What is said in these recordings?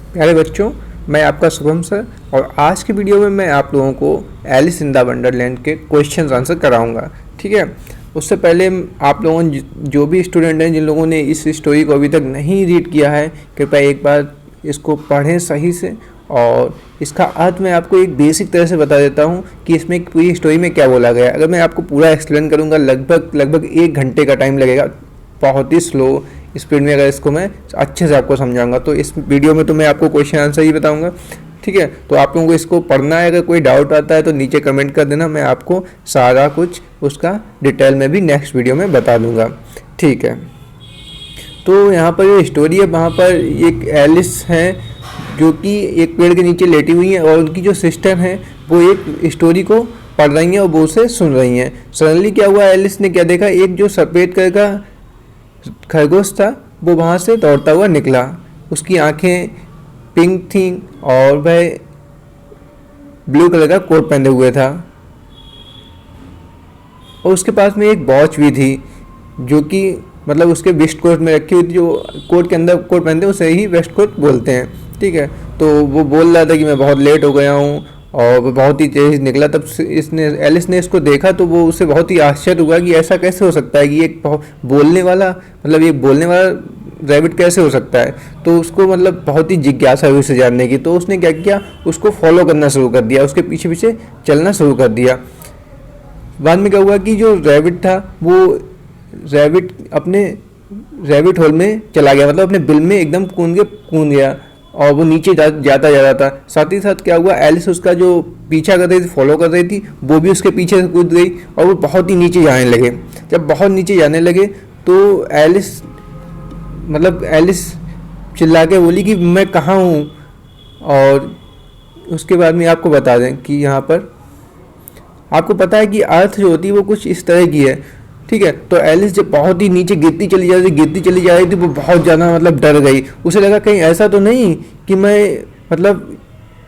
प्यारे बच्चों, मैं आपका शुभम सर और आज की वीडियो में मैं आप लोगों को एलिस इन द वंडरलैंड के क्वेश्चंस आंसर कराऊंगा। ठीक है, उससे पहले आप लोगों जो भी स्टूडेंट हैं जिन लोगों ने इस स्टोरी को अभी तक नहीं रीड किया है, कृपया एक बार इसको पढ़ें सही से। और इसका अर्थ मैं आपको एक बेसिक तरह से बता देता हूँ कि इसमें पूरी स्टोरी में क्या बोला गया है। अगर मैं आपको पूरा एक्सप्लेन करूँगा लगभग 1 घंटे का टाइम लगेगा, बहुत ही स्लो स्पीड में अगर इसको मैं अच्छे से आपको समझाऊंगा। तो इस वीडियो में तो मैं आपको क्वेश्चन आंसर ही बताऊंगा। ठीक है, तो आप लोगों को इसको पढ़ना है। अगर कोई डाउट आता है तो नीचे कमेंट कर देना, मैं आपको सारा कुछ उसका डिटेल में भी नेक्स्ट वीडियो में बता दूंगा। ठीक है, तो यहाँ पर जो स्टोरी है वहाँ पर एक एलिस है जो कि एक पेड़ के नीचे लेटी हुई है और उनकी जो सिस्टर है वो एक स्टोरी को पढ़ रही हैं और वो उसे सुन रही हैं। सडनली क्या हुआ, एलिस ने क्या देखा, एक जो सफ़ेद कलर का खरगोश था वो वहाँ से दौड़ता हुआ निकला। उसकी आंखें पिंक थी और वह ब्लू कलर का कोट पहने हुए था और उसके पास में एक वॉच भी थी जो कि मतलब उसके वेस्ट कोट में रखी हुई थी। जो कोट के अंदर कोट पहनते हैं उसे ही वेस्ट कोट बोलते हैं। ठीक है, तो वो बोल रहा था कि मैं बहुत लेट हो गया हूँ और वो बहुत ही तेज़ निकला। तब इसने एलिस ने इसको देखा तो वो उसे बहुत ही आश्चर्य हुआ कि ऐसा कैसे हो सकता है कि एक बोलने वाला रैबिट कैसे हो सकता है। तो उसको मतलब बहुत ही जिज्ञासा हुई उसे जानने की। तो उसने क्या किया, उसको फॉलो करना शुरू कर दिया, उसके पीछे पीछे चलना शुरू कर दिया। बाद में क्या हुआ कि जो रैबिट था वो रैबिट अपने रैबिट होल में चला गया, मतलब अपने बिल में एकदम कूद गया और वो नीचे जाता जा रहा था। साथ ही साथ क्या हुआ, एलिस उसका जो पीछा कर रही थी, फॉलो कर रही थी, वो भी उसके पीछे से कूद गई और वो बहुत ही नीचे जाने लगे। जब बहुत नीचे जाने लगे तो एलिस चिल्ला के बोली कि मैं कहाँ हूँ। और उसके बाद में आपको बता दें कि यहाँ पर आपको पता है कि अर्थ जो होती है वो कुछ इस तरह की है। ठीक है, तो एलिस जब बहुत ही नीचे गिरती चली जा रही थी वो बहुत ज़्यादा मतलब डर गई। उसे लगा कहीं ऐसा तो नहीं कि मैं मतलब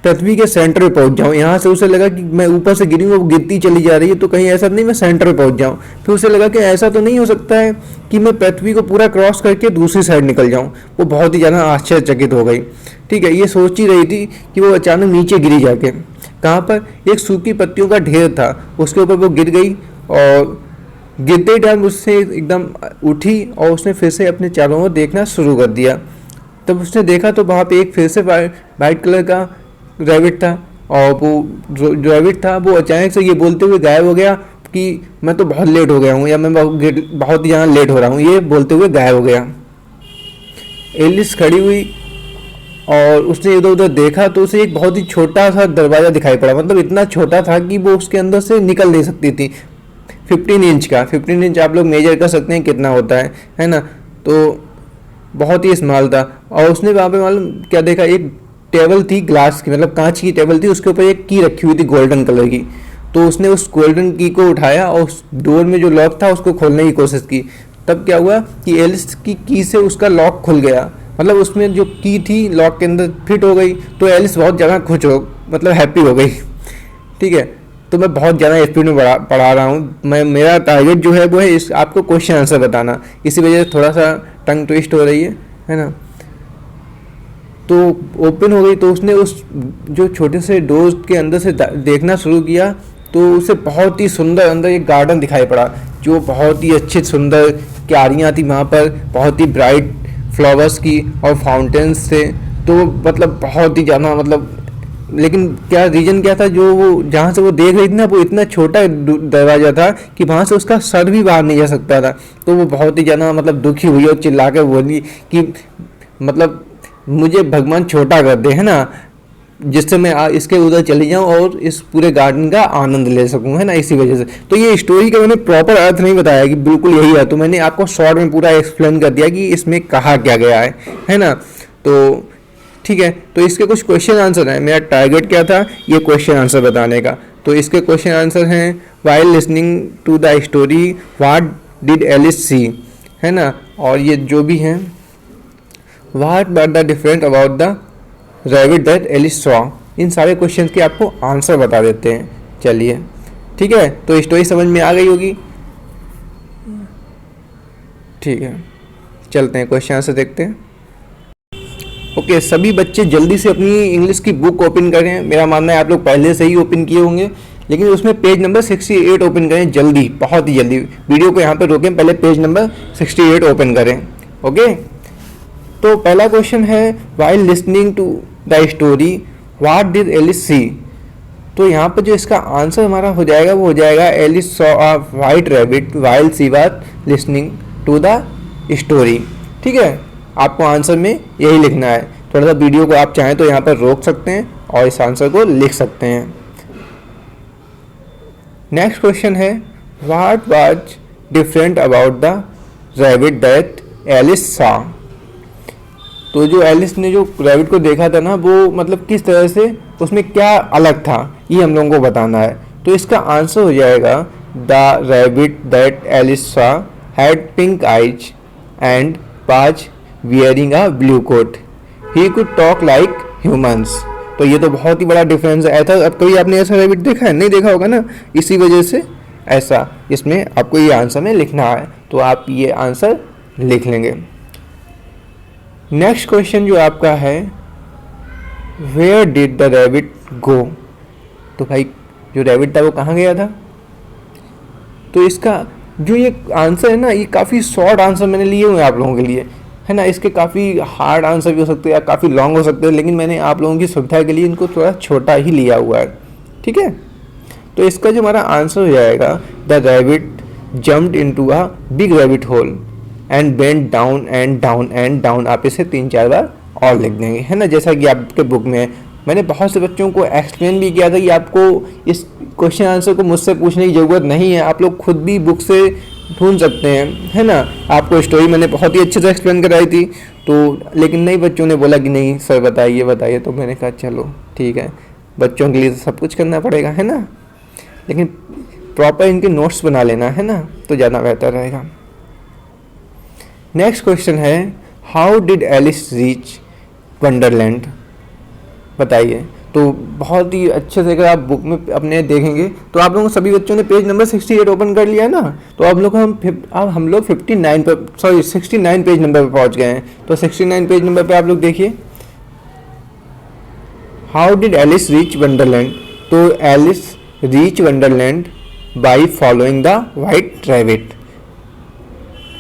पृथ्वी के सेंटर पे पहुंच जाऊं। यहाँ से उसे लगा कि मैं ऊपर से गिरी हूँ, वो गिरती चली जा रही है, तो कहीं ऐसा नहीं मैं सेंटर पे पहुंच जाऊं। फिर उसे लगा कि ऐसा तो नहीं हो सकता है कि मैं पृथ्वी को पूरा क्रॉस करके दूसरी साइड निकल जाऊं। वो बहुत ही ज़्यादा आश्चर्यचकित हो गई। ठीक है, ये सोच ही रही थी कि वो अचानक नीचे गिरी जाके कहाँ पर एक सूखी पत्तियों का ढेर था, उसके ऊपर वो गिर गई और गिरते ही टाइम उससे एकदम उठी और उसने फिर से अपने चारों ओर देखना शुरू कर दिया। तब उसने देखा तो वहाँ पे एक फिर से वाइट कलर का रैबिट था और वो जो रैबिट था वो अचानक से ये बोलते हुए गायब हो गया कि मैं तो बहुत लेट हो गया हूँ या मैं बहुत ही ज़्यादा लेट हो रहा हूँ, ये बोलते हुए गायब हो गया। एलिस खड़ी हुई और उसने इधर उधर देखा तो उसे एक बहुत ही छोटा सा दरवाज़ा दिखाई पड़ा, मतलब इतना छोटा था कि वो उसके अंदर से निकल नहीं सकती थी। 15 इंच का, 15 इंच आप लोग मेजर कर सकते हैं कितना होता है ना। तो बहुत ही स्मॉल था और उसने वहाँ पे मालूम क्या देखा, एक टेबल थी ग्लास की, मतलब कांच की टेबल थी, उसके ऊपर एक की रखी हुई थी गोल्डन कलर की। तो उसने उस गोल्डन की को उठाया और उस डोर में जो लॉक था उसको खोलने की कोशिश की। तब क्या हुआ कि एलिस की से उसका लॉक खुल गया, मतलब उसमें जो की थी लॉक के अंदर फिट हो गई। तो एलिस बहुत ज़्यादा खुश हो, मतलब हैप्पी हो गई। ठीक है, तो मैं बहुत ज़्यादा स्पीड में पढ़ा रहा हूँ। मेरा टारगेट जो है वो है आपको क्वेश्चन आंसर बताना, इसी वजह से थोड़ा सा टंग ट्विस्ट हो रही है ना। तो ओपन हो गई तो उसने उस जो छोटे से डोर के अंदर से देखना शुरू किया तो उसे बहुत ही सुंदर अंदर एक गार्डन दिखाई पड़ा, जो बहुत ही अच्छी सुंदर क्यारियाँ थी वहाँ पर, बहुत ही ब्राइट फ्लावर्स की और फाउंटेन्स थे। तो मतलब बहुत ही ज़्यादा मतलब, लेकिन क्या रीजन क्या था, जो वो जहाँ से वो देख रही थी ना वो इतना छोटा दरवाज़ा था कि वहाँ से उसका सर भी बाहर नहीं जा सकता था। तो वो बहुत ही ज़्यादा मतलब दुखी हुई और चिल्ला कर बोली कि मतलब मुझे भगवान छोटा कर दे, है ना, जिससे मैं इसके उधर चली जाऊँ और इस पूरे गार्डन का आनंद ले सकूँ, है ना, इसी वजह से। तो ये स्टोरी का मैंने प्रॉपर अर्थ नहीं बताया कि बिल्कुल यही है, तो मैंने आपको शॉर्ट में पूरा एक्सप्लेन कर दिया कि इसमें कहा क्या गया है ना। तो ठीक है, तो इसके कुछ क्वेश्चन आंसर हैं। मेरा टारगेट क्या था, ये क्वेश्चन आंसर बताने का। तो इसके क्वेश्चन आंसर हैं, while listening to the story what did Alice see, है ना, और ये जो भी हैं, what were the different about the rabbit that Alice saw. इन सारे क्वेश्चन के आपको आंसर बता देते हैं। चलिए ठीक है, तो स्टोरी समझ में आ गई होगी। ठीक है, चलते हैं क्वेश्चन आंसर देखते हैं। ओके, सभी बच्चे जल्दी से अपनी इंग्लिश की बुक ओपन करें। मेरा मानना है आप लोग पहले से ही ओपन किए होंगे, लेकिन उसमें पेज नंबर 68 ओपन करें जल्दी, बहुत ही जल्दी। वीडियो को यहाँ पे रोकें, पहले पेज नंबर 68 ओपन करें। ओके, तो पहला क्वेश्चन है, while listening to the story what did Alice see. तो यहाँ पर जो इसका आंसर हमारा हो जाएगा वो हो जाएगा, Alice saw a white rabbit while she was listening to the story. ठीक है, आपको आंसर में यही लिखना है। थोड़ा सा वीडियो को आप चाहें तो यहाँ पर रोक सकते हैं और इस आंसर को लिख सकते हैं। नेक्स्ट क्वेश्चन है, what was different about the rabbit that Alice saw. तो जो एलिस ने जो रैबिट को देखा था ना, वो मतलब किस तरह से उसमें क्या अलग था, ये हम लोगों को बताना है। तो इसका आंसर हो जाएगा, the rabbit that Alice saw had pink eyes and was wearing a blue coat, he could talk like humans. तो ये तो बहुत ही बड़ा डिफरेंस है। ऐसा अब कभी आपने ऐसा रैबिट देखा है? नहीं देखा होगा ना, इसी वजह से ऐसा इसमें आपको ये आंसर में लिखना है। तो आप ये आंसर लिख लेंगे। नेक्स्ट क्वेश्चन जो आपका है, वेयर डिड द रैबिट गो। तो भाई जो रैबिट था वो कहाँ गया था। तो इसका जो ये आंसर है ना, ये काफ़ी शॉर्ट आंसर मैंने लिए हुए हैं आप लोगों के लिए, है ना। इसके काफ़ी हार्ड आंसर भी हो सकते हैं या काफ़ी लॉन्ग हो सकते हैं, लेकिन मैंने आप लोगों की सुविधा के लिए इनको थोड़ा छोटा ही लिया हुआ है। ठीक है, तो इसका जो हमारा आंसर हो जाएगा, the rabbit jumped into a big rabbit hole and bent down and down and down. आप इसे 3-4 बार और लिख देंगे, है ना, जैसा कि आपके बुक में है। मैंने बहुत से बच्चों को एक्सप्लेन भी किया था कि आपको इस क्वेश्चन आंसर को मुझसे पूछने की ज़रूरत नहीं है, आप लोग खुद भी बुक से ढूंढ सकते हैं, है ना। आपको स्टोरी मैंने बहुत ही अच्छे से एक्सप्लेन कराई थी, तो लेकिन नई बच्चों ने बोला कि नहीं सर बताइए बताइए, तो मैंने कहा चलो ठीक है, बच्चों के लिए सब कुछ करना पड़ेगा, है ना, लेकिन प्रॉपर इनके नोट्स बना लेना, है ना, तो ज़्यादा बेहतर रहेगा। नेक्स्ट क्वेश्चन है, how did Alice reach Wonderland. बताइए। तो बहुत ही अच्छे से अगर आप बुक में अपने देखेंगे तो आप लोगों सभी बच्चों ने पेज नंबर 68 ओपन कर लिया है ना। तो अब हम लोग 59 पर 69 पेज नंबर पर पहुंच गए हैं। तो 69 पेज नंबर पे आप लोग देखिए, how did Alice reach Wonderland. तो Alice reach Wonderland by following the white rabbit,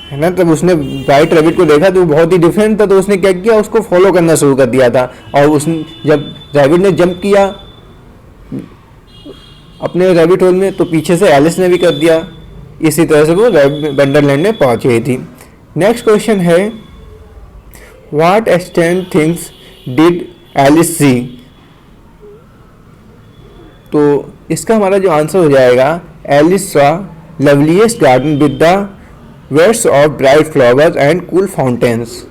है ना। तब उसने वाइट रैबिट को देखा तो बहुत ही डिफरेंट था, तो उसने क्या किया, उसको फॉलो करना शुरू कर दिया था। और उसने जब रैबिट ने जंप किया अपने रैबिट होल में, तो पीछे से एलिस ने भी कर दिया। इसी तरह से वो वंडरलैंड में पहुंच गई थी। नेक्स्ट क्वेश्चन है, what strange things did Alice see. तो इसका हमारा जो आंसर हो जाएगा, Alice saw loveliest garden with the beds of bright flowers and cool fountains.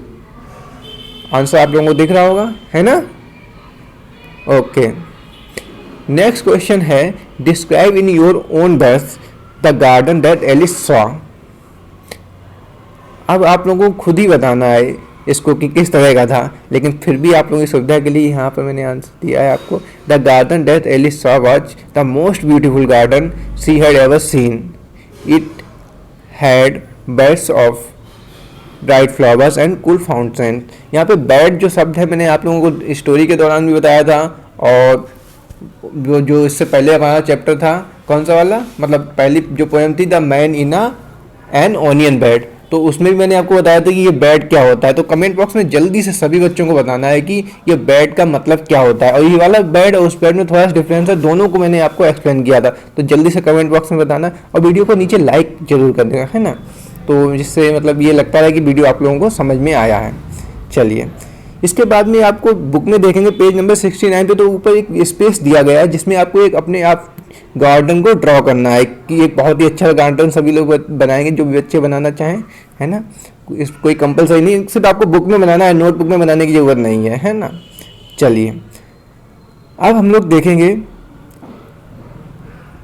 Answer आप लोगों को दिख रहा होगा, है ना। ओके, नेक्स्ट क्वेश्चन है, describe in your own words the garden that Alice saw. अब आप लोगों को खुद ही बताना है इसको कि किस तरह का था, लेकिन फिर भी आप लोगों की सुविधा के लिए यहाँ पर मैंने आंसर दिया है आपको। The garden that Alice saw was the most beautiful garden she had ever seen. It had beds of bright flowers and cool fountain. यहाँ पे बेड जो शब्द है मैंने आप लोगों को स्टोरी के दौरान भी बताया था, और जो इससे पहले हमारा चैप्टर था कौन सा वाला, मतलब पहली जो पोएम थी, the man in an onion bed, तो उसमें भी मैंने आपको बताया था कि ये बेड क्या होता है। तो कमेंट बॉक्स में जल्दी से सभी बच्चों को बताना है कि ये बेड का मतलब क्या होता है, और ये वाला बेड और उस बेड में थोड़ा सा डिफरेंस है, दोनों को मैंने आपको एक्सप्लेन किया था। तो जल्दी से कमेंट बॉक्स में बताना, और वीडियो को नीचे लाइक जरूर कर देना, है ना, तो जिससे मतलब ये लगता है कि वीडियो आप लोगों को समझ में आया है। चलिए, इसके बाद में आपको बुक में देखेंगे पेज नंबर 69 पे, तो ऊपर एक स्पेस दिया गया है जिसमें आपको एक अपने आप गार्डन को ड्रॉ करना है कि एक बहुत ही अच्छा गार्डन सभी लोग बनाएंगे जो भी बच्चे बनाना चाहें, है ना। कोई कंपलसरी नहीं, सिर्फ आपको बुक में बनाना है, नोटबुक में बनाने की ज़रूरत नहीं है ना। चलिए, अब हम लोग देखेंगे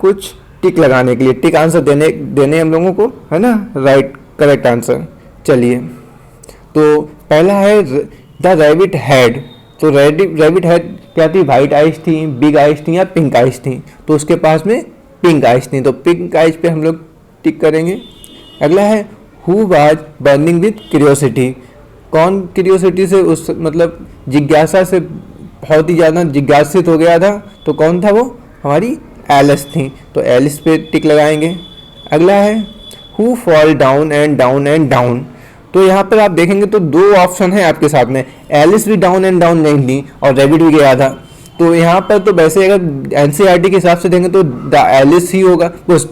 कुछ टिक लगाने के लिए, टिक आंसर देने हम लोगों को, है ना, राइट करेक्ट आंसर। चलिए, तो पहला है द रैबिट हैड। तो रैबिट हैड क्या थी, वाइट आइज थी, बिग आइज थी या पिंक आइज थी। तो उसके पास में पिंक आइज थी, तो पिंक आइज पे हम लोग टिक करेंगे। अगला है who was burning with curiosity. कौन क्यूरियोसिटी से उस मतलब जिज्ञासा से बहुत ही ज़्यादा जिज्ञासित हो गया था, तो कौन था वो, हमारी एलिस थी, तो एलिस पे टिक लगाएंगे। अगला है who fall down and down and down, तो यहाँ पर आप देखेंगे तो दो ऑप्शन है आपके साथ में, एलिस भी डाउन एंड डाउन नहीं थी और रैबिट भी गया था। तो यहाँ पर तो वैसे अगर एनसीईआरटी के हिसाब से देंगे तो द एलिस ही होगा, बस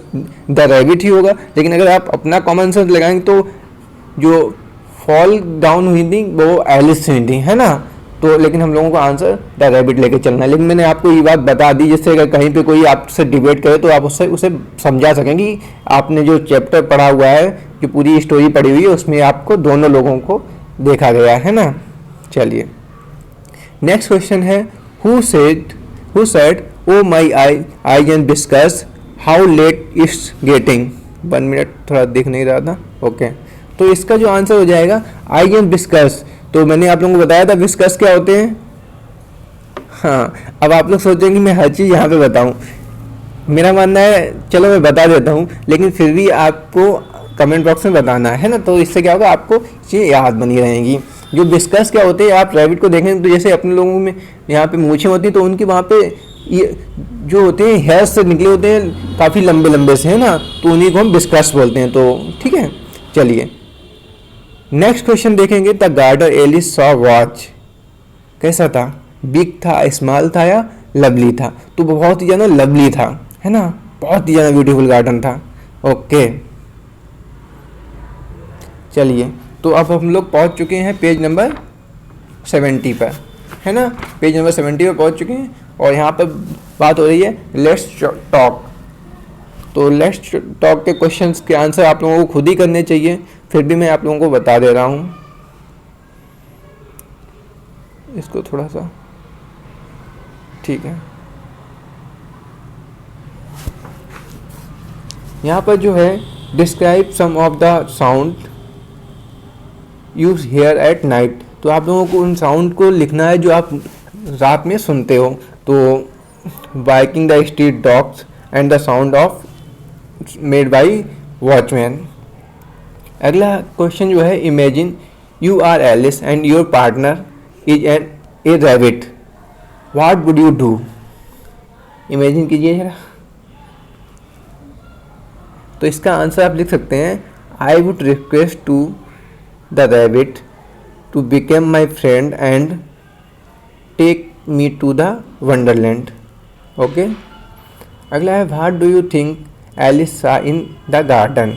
द रैबिट ही होगा, लेकिन अगर आप अपना कॉमन सेंस लगाएंगे तो जो फॉल डाउन हुई थी वो एलिस हुई थी, है ना। तो लेकिन हम लोगों को आंसर द रैबिट लेके चलना है। लेकिन मैंने आपको ये बात बता दी जिससे अगर कहीं पे कोई आपसे डिबेट करे तो आप उससे उसे समझा सकें कि आपने जो चैप्टर पढ़ा हुआ है, कि पूरी स्टोरी पढ़ी हुई है, उसमें आपको दोनों लोगों को देखा गया है ना। चलिए नेक्स्ट क्वेश्चन है who said oh my I can discuss how late it's getting. 1 minute, थोड़ा देख नहीं रहा था। ओके, तो इसका जो आंसर हो जाएगा आई कैन डिस्कस। तो मैंने आप लोगों को बताया था विस्कस क्या होते हैं। हाँ, अब आप लोग सोचेंगे मैं हर चीज़ यहाँ पे बताऊँ, मेरा मानना है चलो मैं बता देता हूँ, लेकिन फिर भी आपको कमेंट बॉक्स में बताना है ना, तो इससे क्या होगा आपको चीज़ें याद बनी रहेंगी। जो विस्कस क्या होते हैं, आप रैबिट को देखेंगे तो जैसे अपने लोगों में यहाँ पे मूछें होती हैं तो उनकी वहाँ पे ये जो होते हैं हेयर से निकले होते हैं काफ़ी लंबे लंबे से, है ना, तो उन्हीं को हम विस्कस बोलते हैं। तो ठीक है, चलिए नेक्स्ट क्वेश्चन देखेंगे। The garden Alice saw watch, कैसा था, बिग था, स्मॉल था या लवली था, तो बहुत ही ज़्यादा लवली था, है ना, बहुत ही ज़्यादा ब्यूटीफुल गार्डन था। ओके चलिए, तो अब हम लोग पहुंच चुके हैं पेज नंबर 70 पर, है ना, पेज नंबर 70 पर पहुंच चुके हैं और यहाँ पर बात हो रही है लेट्स टॉक। तो लेट्स टॉक के क्वेश्चंस के आंसर आप लोगों को खुद ही करने चाहिए, फिर भी मैं आप लोगों को बता दे रहा हूँ। इसको थोड़ा सा ठीक है, यहाँ पर जो है describe some of the sound you hear at night, तो आप लोगों को उन साउंड को लिखना है जो आप रात में सुनते हो। तो barking the street dogs and the sound of made by watchman. अगला क्वेश्चन जो है imagine you are Alice and your partner is an a rabbit, what would you do. Imagine कीजिए जरा, तो इसका आंसर आप लिख सकते हैं I would request to the rabbit to become my friend and take me to the wonderland. Okay, अगला है what do you think Alice saw in the garden,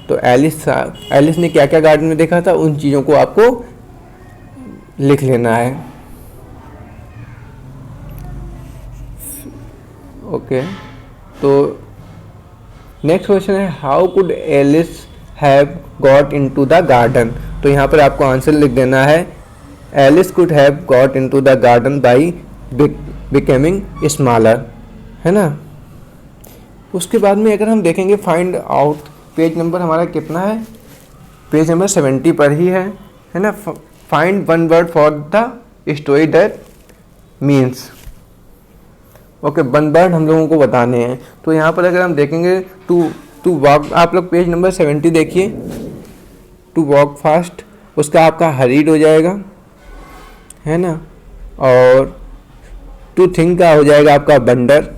तो एलिस ने क्या क्या गार्डन में देखा था, उन चीज़ों को आपको लिख लेना है। ओके, तो नेक्स्ट क्वेश्चन है how could Alice have got into the garden, तो यहाँ पर आपको आंसर लिख देना है Alice could have got into the garden by becoming smaller, है ना। उसके बाद में अगर हम देखेंगे फाइंड आउट, पेज नंबर हमारा कितना है, पेज नंबर 70 पर ही है ना। Find one word for the story that means. Okay, one word हम लोगों को बताने हैं। तो यहाँ पर अगर हम देखेंगे टू वॉक, आप लोग पेज नंबर 70 देखिए, टू वॉक फास्ट उसका आपका हरीड हो जाएगा, है ना, और टू थिंक का हो जाएगा आपका बंडर,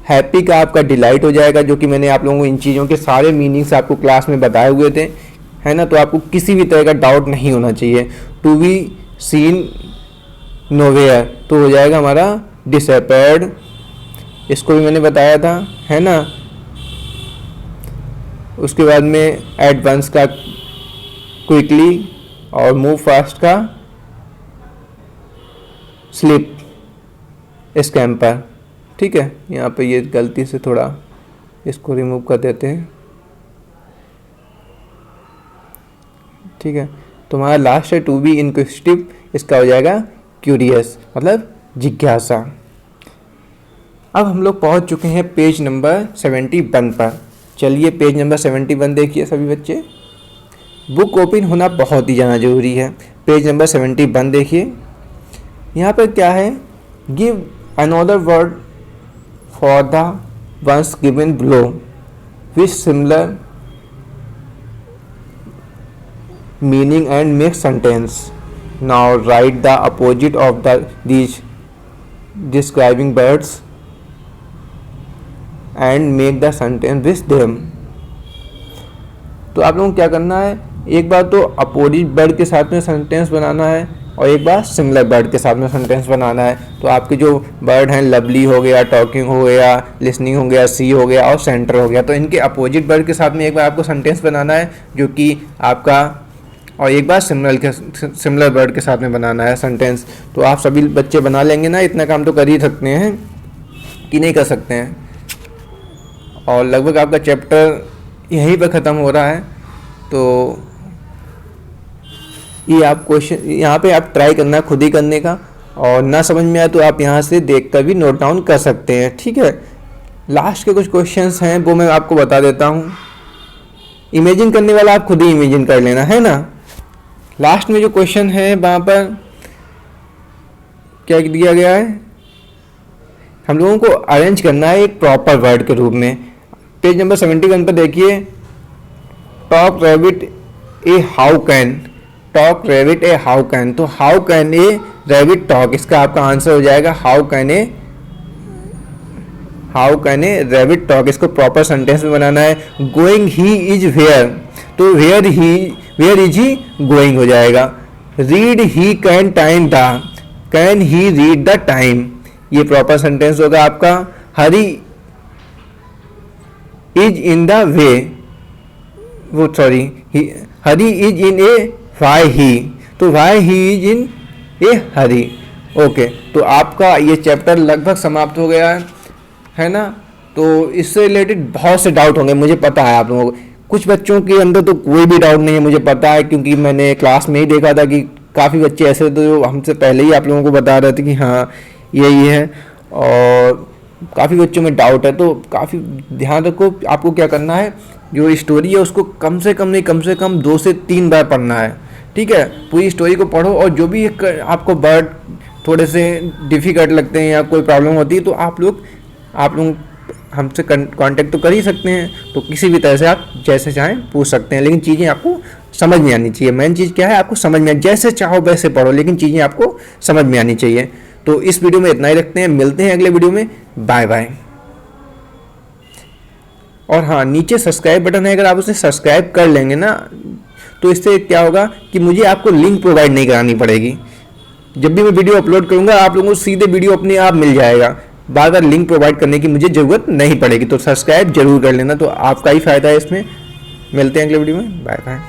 हैप्पी का आपका डिलाइट हो जाएगा, जो कि मैंने आप लोगों को इन चीज़ों के सारे मीनिंग्स आपको क्लास में बताए हुए थे, है ना, तो आपको किसी भी तरह का डाउट नहीं होना चाहिए। टू बी सीन नोवेयर तो हो जाएगा हमारा डिसअपेयर्ड, इसको भी मैंने बताया था, है ना। उसके बाद में एडवांस का क्विकली और मूव फास्ट का स्लिप स्कैम्पर, ठीक है। यहाँ पे ये गलती से थोड़ा इसको रिमूव कर देते हैं, ठीक है। तो हमारा लास्ट है टू बी इनक्विजिटिव, इसका हो जाएगा क्यूरियस, मतलब जिज्ञासा। अब हम लोग पहुँच चुके हैं पेज नंबर 71 पर। चलिए पेज नंबर 71 देखिए सभी बच्चे, बुक ओपन होना बहुत ही ज़्यादा ज़रूरी है। पेज नंबर 71 देखिए, यहाँ पर क्या है, give another word for the ones given below which similar meaning and make sentence. Now write the opposite of these describing birds and make the sentence with them. तो आप लोगों को क्या करना है, एक बार तो अपोजिट बर्ड के साथ में सेंटेंस बनाना है और एक बार सिमिलर बर्ड के साथ में सेंटेंस बनाना है। तो आपके जो बर्ड हैं लवली हो गया, टॉकिंग हो गया, लिसनिंग हो गया, सी हो गया और सेंटर हो गया, तो इनके अपोजिट बर्ड के साथ में एक बार आपको सेंटेंस बनाना है जो कि आपका, और एक बार सिमिलर बर्ड के साथ में बनाना है सेंटेंस। तो आप सभी बच्चे बना लेंगे ना, इतना काम तो कर ही सकते हैं कि नहीं कर सकते हैं। और लगभग आपका चैप्टर यहीं पर ख़त्म हो रहा है। तो ये आप क्वेश्चन यहाँ पे आप ट्राई करना खुद ही करने का, और ना समझ में आए तो आप यहाँ से देखकर भी नोट डाउन कर सकते हैं, ठीक है। लास्ट के कुछ क्वेश्चंस हैं वो मैं आपको बता देता हूँ। इमेजिन करने वाला आप खुद ही इमेजिन कर लेना, है ना। लास्ट में जो क्वेश्चन है वहाँ पर क्या दिया गया है, हम लोगों को अरेंज करना है एक प्रॉपर वर्ड के रूप में। पेज नंबर 71 पर देखिए, talk rabbit a how can, talk rabbit a how can, तो how can a rabbit talk, इसका आपका आंसर हो जाएगा how can a rabbit talk. इसको प्रॉपर सेंटेंस में बनाना है। गोइंग ही इज वेयर, तो वेयर इज ही गोइंग हो जाएगा। Read he can time the, can he read the time, ये प्रॉपर सेंटेंस होगा आपका। Hurry is in the way, वो sorry Hari is in a why he, तो why he is in a hurry. Okay, तो आपका ये chapter लगभग समाप्त हो गया है ना। तो इससे रिलेटेड बहुत से डाउट होंगे, मुझे पता है आप लोगों को। कुछ बच्चों के अंदर तो कोई भी डाउट नहीं है, मुझे पता है, क्योंकि मैंने क्लास में ही देखा था कि काफ़ी बच्चे ऐसे थे जो हमसे पहले ही आप लोगों को बता रहे थे कि हाँ यही है, और काफ़ी बच्चों में डाउट है। तो काफ़ी ध्यान रखो, आपको क्या करना है, जो स्टोरी है उसको कम से कम नहीं, कम से कम 2 से 3 बार पढ़ना है, ठीक है। पूरी स्टोरी को पढ़ो, और जो भी आपको वर्ड थोड़े से डिफ़िकल्ट लगते हैं या कोई प्रॉब्लम होती है तो आप लोग हमसे कांटेक्ट तो कर ही सकते हैं। तो किसी भी तरह से आप जैसे चाहें पूछ सकते हैं, लेकिन चीज़ें आपको समझ में आनी चाहिए। मेन चीज़ क्या है, आपको समझ में, जैसे चाहो वैसे पढ़ो, लेकिन चीज़ें आपको समझ में आनी चाहिए। तो इस वीडियो में इतना ही रखते हैं, मिलते हैं अगले वीडियो में, बाय बाय। और हाँ, नीचे सब्सक्राइब बटन है, अगर आप उसे सब्सक्राइब कर लेंगे ना तो इससे क्या होगा कि मुझे आपको लिंक प्रोवाइड नहीं करानी पड़ेगी। जब भी मैं वीडियो अपलोड करूँगा आप लोगों को सीधे वीडियो अपने आप मिल जाएगा, बार बार लिंक प्रोवाइड करने की मुझे ज़रूरत नहीं पड़ेगी। तो सब्सक्राइब जरूर कर लेना, तो आपका ही फ़ायदा है इसमें। मिलते हैं अगले वीडियो में, बाय बाय।